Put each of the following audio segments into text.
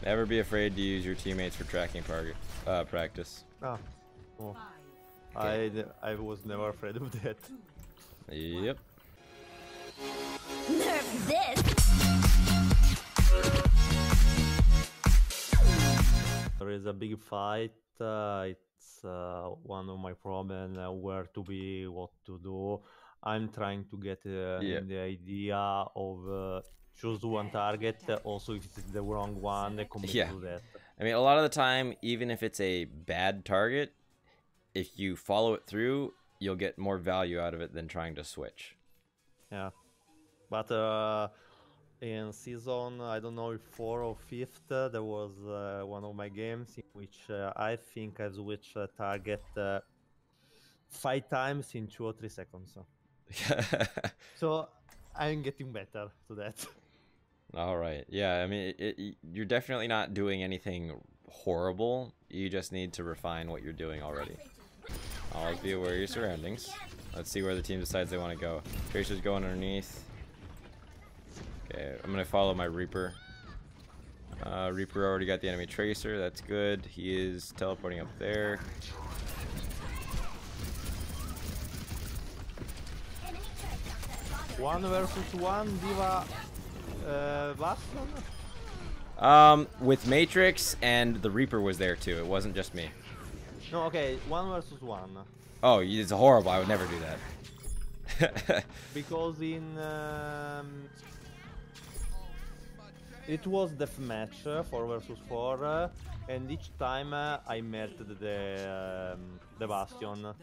Never be afraid to use your teammates for tracking practice. Ah, oh. Okay. I was never afraid of that. Yep. Nerf this! There is a big fight. It's one of my problems where to be, what to do. I'm trying to get Yeah. in the idea of choose one target. Also, if it's the wrong one, commit Yeah. to that. I mean, a lot of the time, even if it's a bad target, if you follow it through, you'll get more value out of it than trying to switch. Yeah, but in season, I don't know if 4 or 5th, there was one of my games in which I think I switched target 5 times in 2 or 3 seconds. So I'm getting better to that. All right. Yeah, I mean, you're definitely not doing anything horrible. You just need to refine what you're doing already. Always be aware of your surroundings. Let's see where the team decides they want to go. Tracer's going underneath. Okay, I'm going to follow my Reaper. Reaper already got the enemy Tracer. That's good. He is teleporting up there. One versus one, d.va Bastion? With Matrix and the Reaper was there too. It wasn't just me. No, okay, 1 versus 1. Oh, it's horrible. I would never do that. Because in it was deathmatch 4 versus 4, and each time I met the Bastion.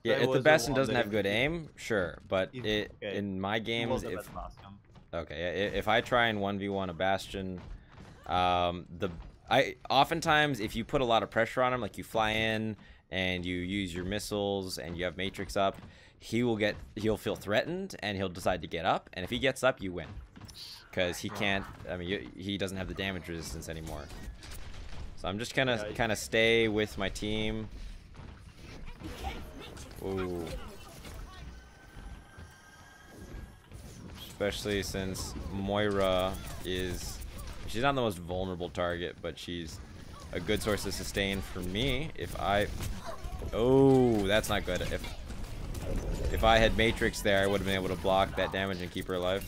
Yeah, I if the was Bastion one doesn't that have good aim, sure, but okay. in my It was games, the if best Bastion. okay, if I try and 1v1 a Bastion, oftentimes if you put a lot of pressure on him, like you fly in and you use your missiles and you have Matrix up, he'll feel threatened and he'll decide to get up, and if he gets up, you win. Because he can't, I mean, he doesn't have the damage resistance anymore. So I'm just gonna kind of stay with my team. Ooh. Especially since Moira she's not the most vulnerable target, but she's a good source of sustain for me. Oh, that's not good. If I had Matrix there, I would have been able to block that damage and keep her alive.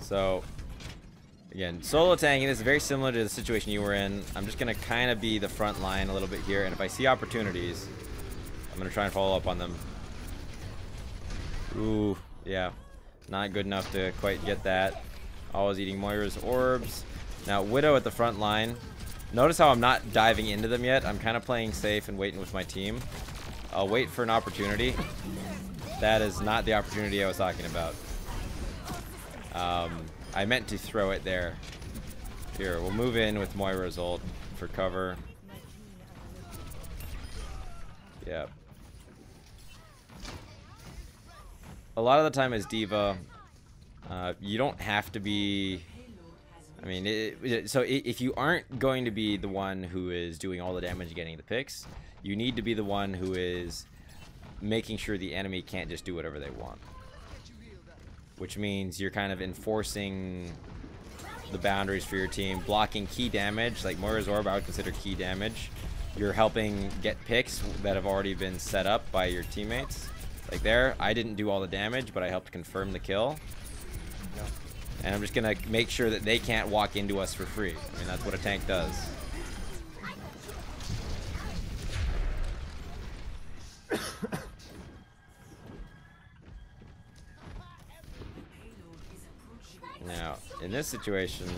So, again, solo tanking is very similar to the situation you were in. I'm just going to kind of be the front line a little bit here, and if I see opportunities, I'm going to try and follow up on them. Ooh, yeah. Not good enough to quite get that. Always eating Moira's orbs. Now, Widow at the front line. Notice how I'm not diving into them yet. I'm kind of playing safe and waiting with my team. I'll wait for an opportunity. That is not the opportunity I was talking about. I meant to throw it there. Here, we'll move in with Moira's ult for cover. Yep. A lot of the time as d.va, you don't have to be... I mean, if you aren't going to be the one who is doing all the damage and getting the picks, you need to be the one who is making sure the enemy can't just do whatever they want. Which means you're kind of enforcing the boundaries for your team, blocking key damage, like Moira's Orb I would consider key damage. You're helping get picks that have already been set up by your teammates. Like there, I didn't do all the damage, but I helped confirm the kill. And I'm just gonna make sure that they can't walk into us for free. I mean, that's what a tank does. Now, in this situation,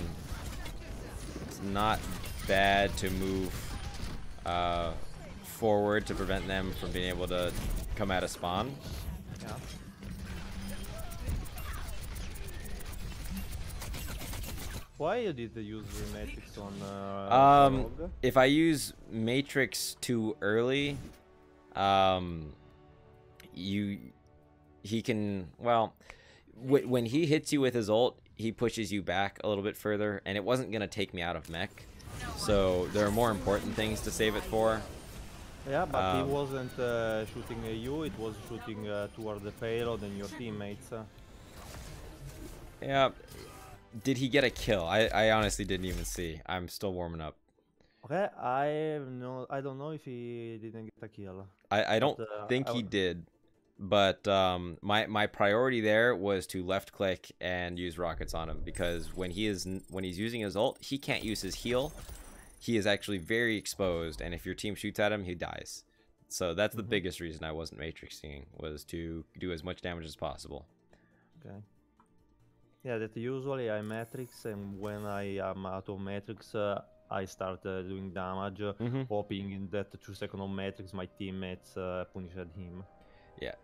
it's not bad to move forward to prevent them from being able to come out of spawn. Yeah. Why you did use the Matrix on Rogue? If I use Matrix too early, he can, well, when he hits you with his ult, he pushes you back a little bit further, and it wasn't gonna take me out of mech. So there are more important things to save it for. Yeah, but he wasn't shooting at you, it was shooting toward the payload and your teammates. Yeah. Did he get a kill? I honestly didn't even see. I'm still warming up. Okay, I don't know if he didn't get a kill. I don't think he did, but my priority there was to left click and use rockets on him, because when he's using his ult, he can't use his heal. He is actually very exposed, and if your team shoots at him, he dies. So that's the biggest reason I wasn't matrixing, was to do as much damage as possible. Okay. Yeah, that usually I matrix, and when I am out of matrix, I start doing damage, hoping in that 2 seconds of matrix my teammates punished him. Yeah,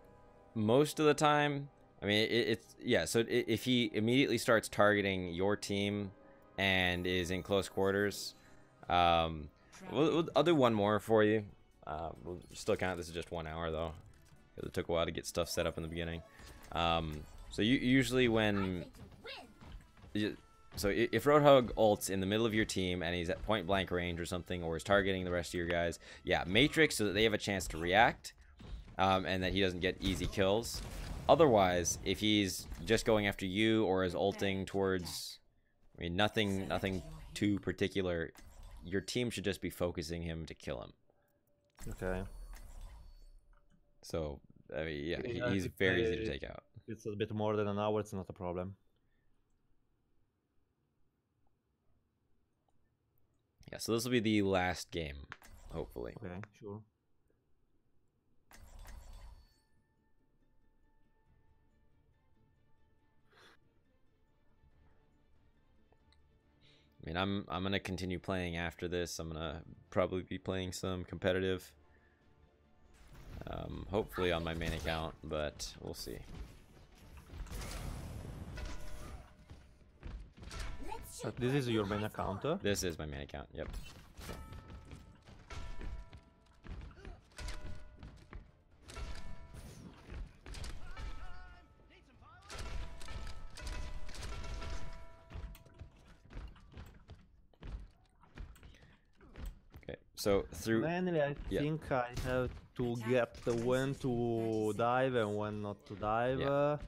most of the time. I mean, it's yeah. So if he immediately starts targeting your team and is in close quarters, I'll do one more for you. We'll still count this as just 1 hour though, because it took a while to get stuff set up in the beginning. So usually when so if Roadhog ults in the middle of your team and he's at point blank range or something, or is targeting the rest of your guys, yeah, matrix so that they have a chance to react, and that he doesn't get easy kills. Otherwise, if he's just going after you or is ulting towards, I mean, nothing too particular, your team should just be focusing him to kill him. Okay. So, I mean, yeah, he's very easy to take out. It's a bit more than an hour, it's not a problem. Yeah, so this will be the last game, hopefully. Okay, sure. I mean, I'm gonna continue playing after this. I'm gonna probably be playing some competitive, hopefully on my main account, but we'll see. This is your main account? This is my main account. Yep. Okay, so through. Mainly, I think I have to get when to dive and when not to dive,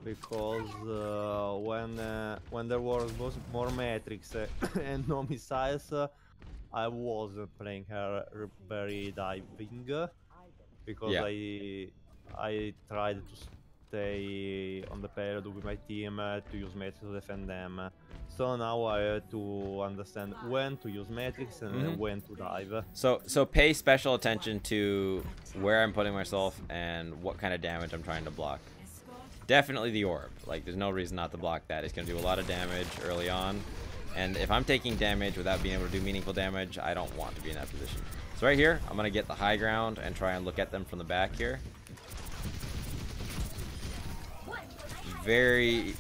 because when there was more matrix and no missiles, I wasn't playing her very diving, because I tried to stay on the payload with my team to use matrix to defend them. So now I have to understand when to use matrix and when to dive. So pay special attention to where I'm putting myself and what kind of damage I'm trying to block. Definitely the orb. Like, there's no reason not to block that. It's going to do a lot of damage early on. And if I'm taking damage without being able to do meaningful damage, I don't want to be in that position. So right here, I'm going to get the high ground and try and look at them from the back here. Very...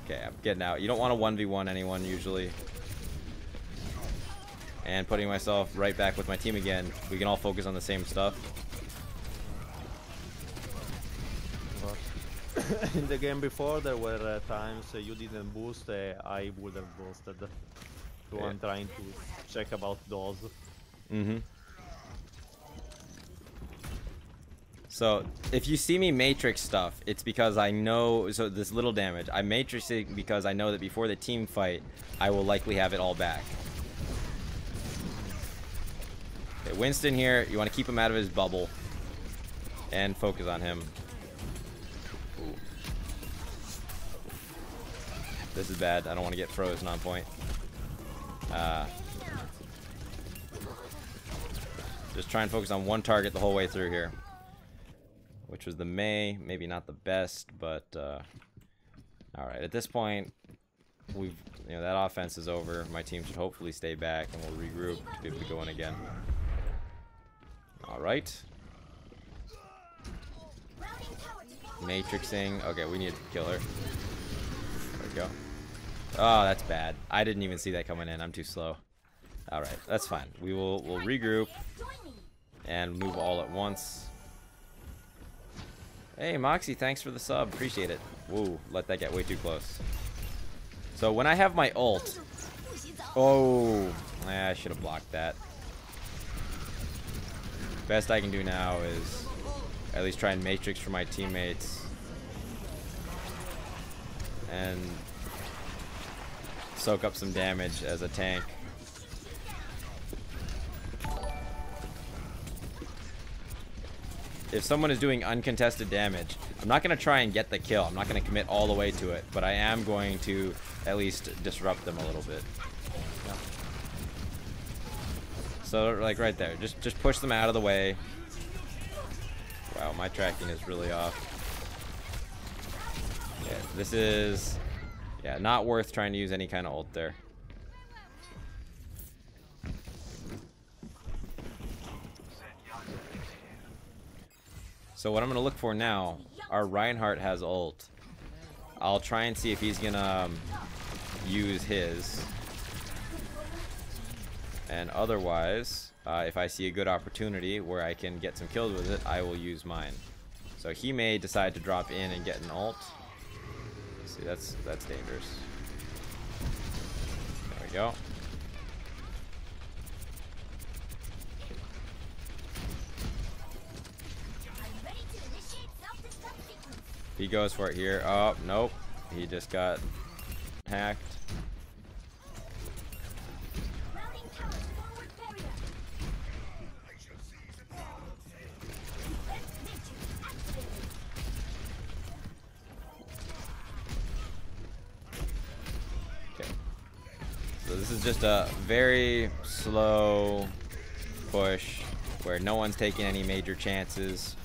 Okay, I'm getting out. You don't want to 1v1 anyone usually. And putting myself right back with my team again. We can all focus on the same stuff. In the game before, there were times you didn't boost, I would have boosted. So I'm trying to check about those. So if you see me matrix stuff, it's because I know, so this little damage, I'm matrixing because I know that before the team fight, I will likely have it all back. Okay, Winston here, you want to keep him out of his bubble and focus on him. Ooh. This is bad. I don't want to get frozen on point. Just try and focus on one target the whole way through here. Which was the May, maybe not the best, but all right. At this point, that offense is over. My team should hopefully stay back, and we'll regroup to be able to go in again. All right. Matrixing. Okay, we need to kill her. There we go. Oh, that's bad. I didn't even see that coming in. I'm too slow. All right, that's fine. We'll regroup and move all at once. Hey, Moxie, thanks for the sub. Appreciate it. Whoa, let that get way too close. So when I have my ult... Oh, I should have blocked that. Best I can do now is at least try and matrix for my teammates. And soak up some damage as a tank. If someone is doing uncontested damage, I'm not going to try and get the kill. I'm not going to commit all the way to it, but I am going to at least disrupt them a little bit. Yeah. So, like right there, just push them out of the way. Wow, my tracking is really off. Yeah, this is, yeah, not worth trying to use any kind of ult there. So what I'm going to look for now, our Reinhardt has ult. I'll try and see if he's going to use his. And otherwise, if I see a good opportunity where I can get some kills with it, I will use mine. So he may decide to drop in and get an ult. See, that's dangerous. There we go. He goes for it here. Oh, nope. He just got hacked. Okay. So this is just a very slow push where no one's taking any major chances.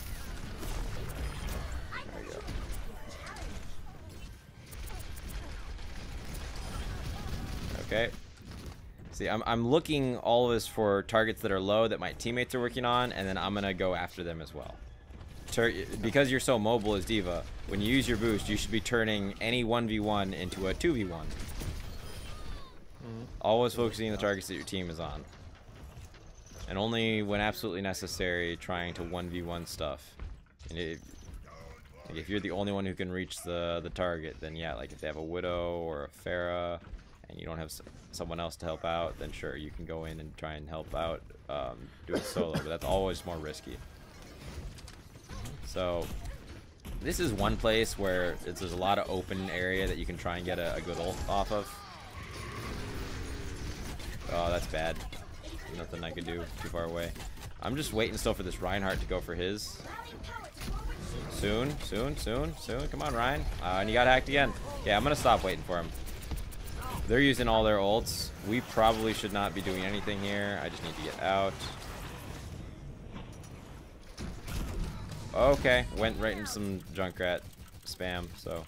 Okay. See, I'm looking always for targets that are low that my teammates are working on, and then I'm gonna go after them as well. Because you're so mobile as d.va, when you use your boost, you should be turning any 1v1 into a 2v1. Always focusing on the targets that your team is on. And only when absolutely necessary, trying to 1v1 stuff. And if you're the only one who can reach the target, then yeah, like if they have a Widow or a Pharah, and you don't have someone else to help out, then sure, you can go in and try and help out, do it solo, but that's always more risky. So, this is one place where there's a lot of open area that you can try and get a good ult off of. Oh, that's bad. Nothing I could do, too far away. I'm just waiting still for this Reinhardt to go for his. Soon, come on, Ryan. And he got hacked again. Yeah, I'm gonna stop waiting for him. They're using all their ults. We probably should not be doing anything here. I just need to get out. Okay, went right into some Junkrat spam, so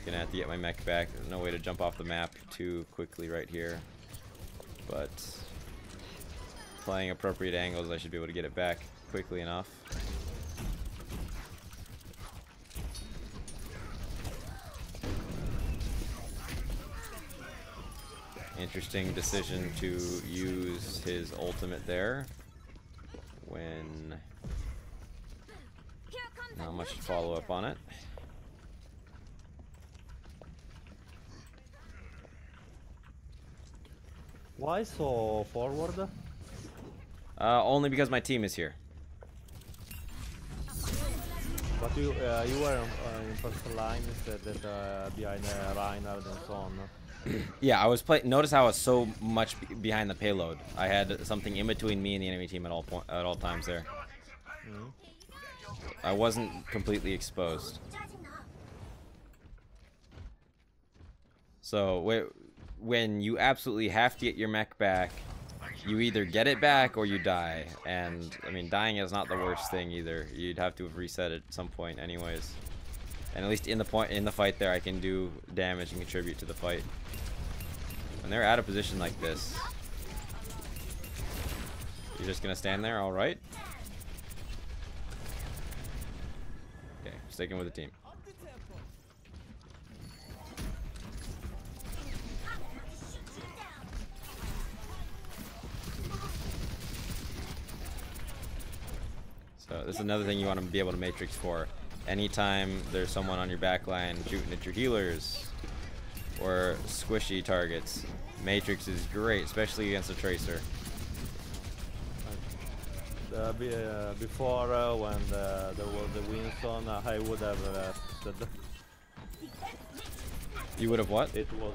gonna have to get my mech back. There's no way to jump off the map too quickly right here, but playing appropriate angles, I should be able to get it back quickly enough. Interesting decision to use his ultimate there when not much to follow up on it. Why so forward? Only because my team is here. But you were in first line instead that behind Reinhardt and so on. Yeah, I was playing. Notice how I was so much behind the payload. I had something in between me and the enemy team at all times there. I wasn't completely exposed. So when you absolutely have to get your mech back, you either get it back or you die. And I mean, dying is not the worst thing either. You'd have to have reset it at some point, anyways. And at least in the fight there, I can do damage and contribute to the fight. When they're out of position like this, you're just gonna stand there, all right? Okay, sticking with the team. So So this is another thing you want to be able to matrix for. Anytime there's someone on your back line shooting at your healers or squishy targets, matrix is great, especially against a tracer. Before, when there was the Winston, I would have said You would have what? it was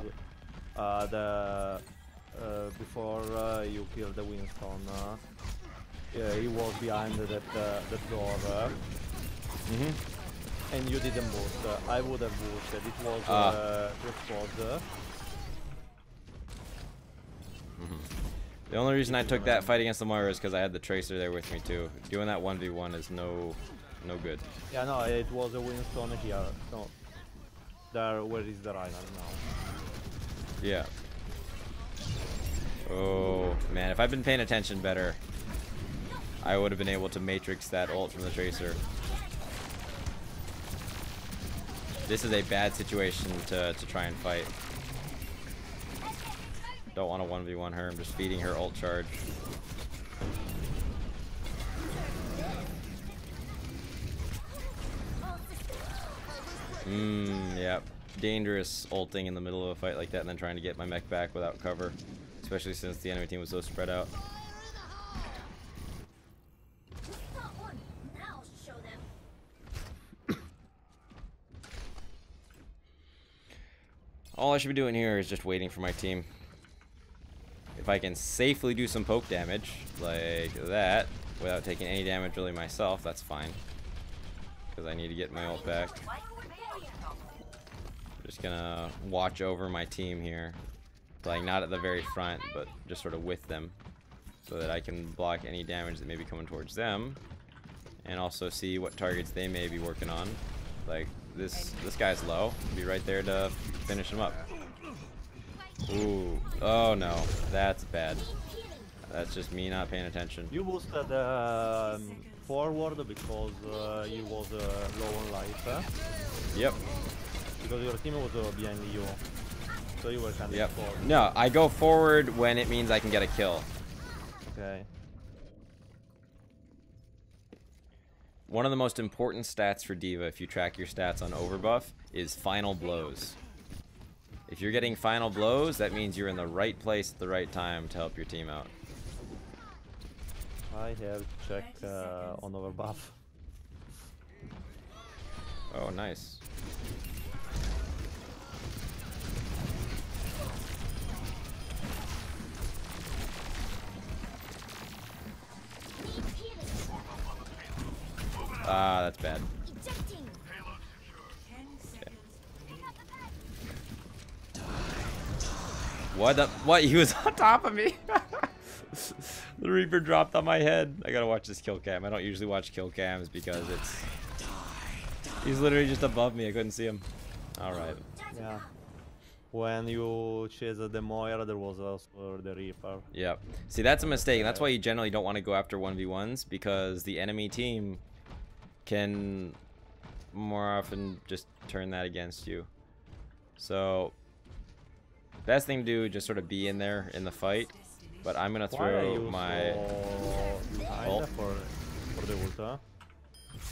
before you killed the Winston. Yeah, he was behind that door. And you didn't boost. I would have boosted. It was cross-pause. The only reason I took that fight against the Moira is because I had the Tracer there with me too. Doing that 1v1 is no good. Yeah, no, it was a Winston here. So, where is the Reinhardt now? Yeah. Oh, man, if I'd been paying attention better, I would have been able to matrix that ult from the Tracer. This is a bad situation to try and fight. Don't want to 1v1 her, I'm just feeding her ult charge. Yep. Dangerous ulting in the middle of a fight like that and then trying to get my mech back without cover. Especially since the enemy team was so spread out. All I should be doing here is just waiting for my team. If I can safely do some poke damage, like that, without taking any damage really myself, that's fine. Because I need to get my ult back. Just gonna watch over my team here. Like, not at the very front, but just sort of with them. So that I can block any damage that may be coming towards them. And also see what targets they may be working on. Like, this guy's low. Be right there to finish him up. Ooh. Oh no. That's bad. That's just me not paying attention. You boosted forward because you was low on life. Yep. Because your team was behind you. So you were kind of forward. No, I go forward when it means I can get a kill. Okay. One of the most important stats for d.va, if you track your stats on overbuff, is final blows. If you're getting final blows, that means you're in the right place at the right time to help your team out. I have to check on overbuff. Oh, nice. Ah, that's bad. Okay. What? He was on top of me? The Reaper dropped on my head. I gotta watch this kill cam. I don't usually watch kill cams because he's literally just above me. I couldn't see him. Alright. Yeah. When you chase the Moira, there was also the Reaper. Yep. See, that's a mistake. That's why you generally don't want to go after 1v1s, because the enemy team can more often just turn that against you. So, best thing to do is just sort of be in there in the fight. But I'm gonna throw my ult for the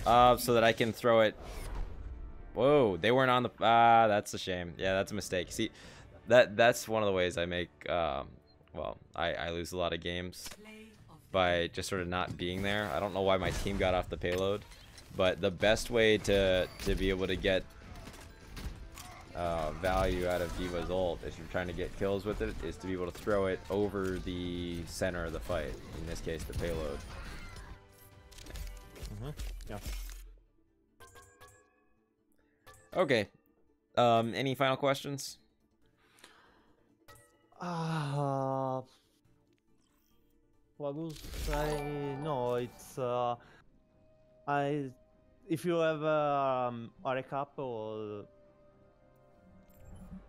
ult, so that I can throw it. Whoa, they weren't on the. That's a shame. Yeah, that's a mistake. See, that's one of the ways I make. Well, I lose a lot of games by just sort of not being there. I don't know why my team got off the payload, but the best way to be able to get value out of d.va's ult, if you're trying to get kills with it, is to be able to throw it over the center of the fight. In this case, the payload. Yeah. Okay. Any final questions? What was I? No, it's if you have a recap, or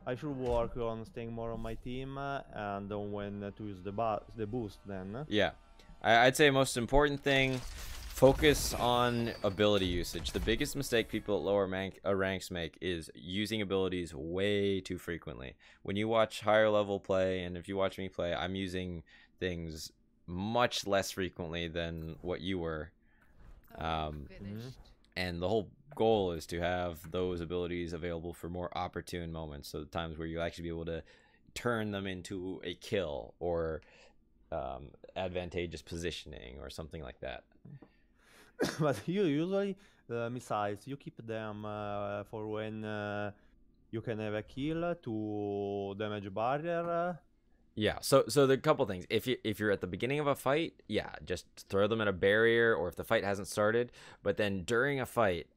I should work on staying more on my team and on when to use the boost then. Yeah, I'd say most important thing, focus on ability usage. The biggest mistake people at lower ranks make is using abilities way too frequently. When you watch higher level play, and if you watch me play, I'm using things much less frequently than what you were. And the whole goal is to have those abilities available for more opportune moments. So the times where you actually be able to turn them into a kill or advantageous positioning or something like that. But you usually missiles, you keep them for when you can have a kill to damage barrier. Yeah, so there are a couple things. If you're at the beginning of a fight, yeah, just throw them at a barrier, or if the fight hasn't started. But then during a fight,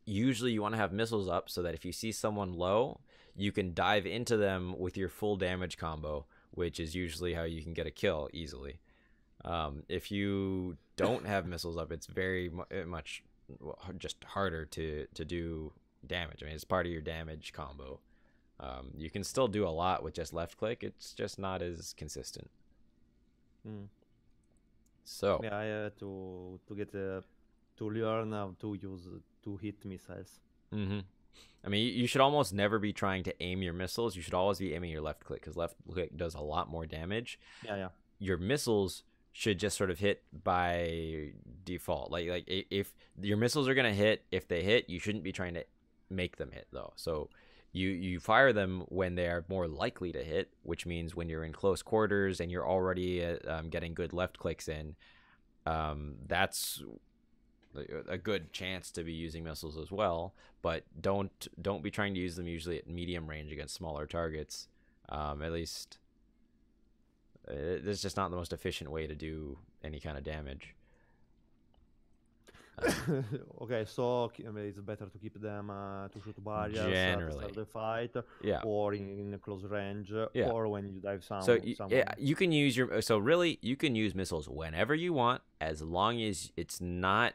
usually you want to have missiles up so that if you see someone low, you can dive into them with your full damage combo, which is usually how you can get a kill easily. If you don't have missiles up, it's very much just harder to do damage. I mean, it's part of your damage combo. You can still do a lot with just left click. It's just not as consistent. So yeah, I had to get to learn how to use to hit missiles. I mean, you should almost never be trying to aim your missiles. You should always be aiming your left click because left click does a lot more damage. Yeah. Your missiles should just sort of hit by default. Like if your missiles are gonna hit, if they hit, you shouldn't be trying to make them hit though. So you fire them when they are more likely to hit, which means when you're in close quarters and you're already getting good left clicks in, that's a good chance to be using missiles as well. But don't be trying to use them usually at medium range against smaller targets. At least it's just not the most efficient way to do any kind of damage. Okay, so I mean, it's better to keep them to shoot barriers Generally. to start the fight, Yeah. or in close range, Yeah. or when you dive So yeah, you can use you can use missiles whenever you want, as long as it's not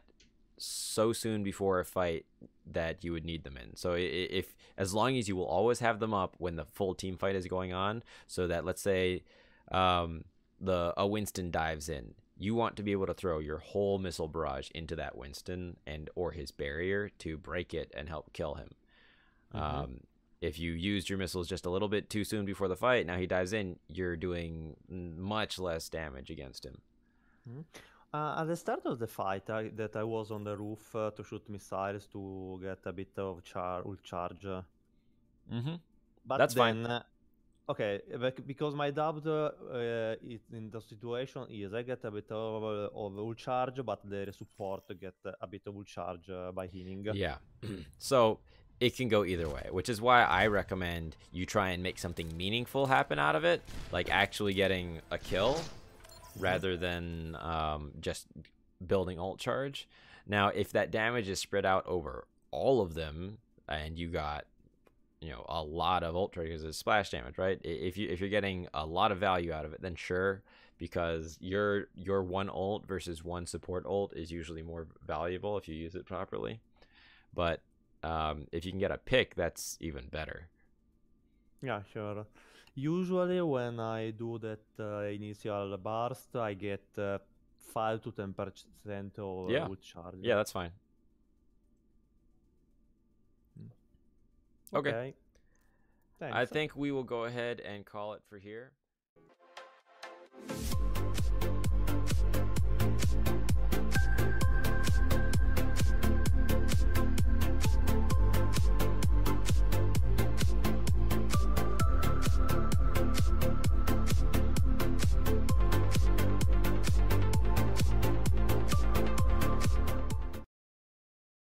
so soon before a fight that you would need them in. So if as long as you will always have them up when the full team fight is going on, so that let's say a Winston dives in, you want to be able to throw your whole missile barrage into that Winston or his barrier to break it and help kill him. If you used your missiles just a little bit too soon before the fight, now he dives in, you're doing much less damage against him. At the start of the fight, I was on the roof to shoot missiles to get a bit of ult charge. But that's then, fine. Okay, because my doubt in the situation is I get a bit of ult charge, but the support get a bit of ult charge by healing. Yeah. So it can go either way, which is why I recommend you try and make something meaningful happen out of it, like actually getting a kill rather than just building ult charge. Now, if that damage is spread out over all of them and you got a lot of ult triggers is splash damage, right? If you're getting a lot of value out of it, then sure, because your one ult versus one support ult is usually more valuable if you use it properly. But if you can get a pick, that's even better. Yeah, sure. Usually when I do that initial burst, I get 5 to 10% of ult charge. Yeah, that's fine. Okay. Thanks. I think we will go ahead and call it for here.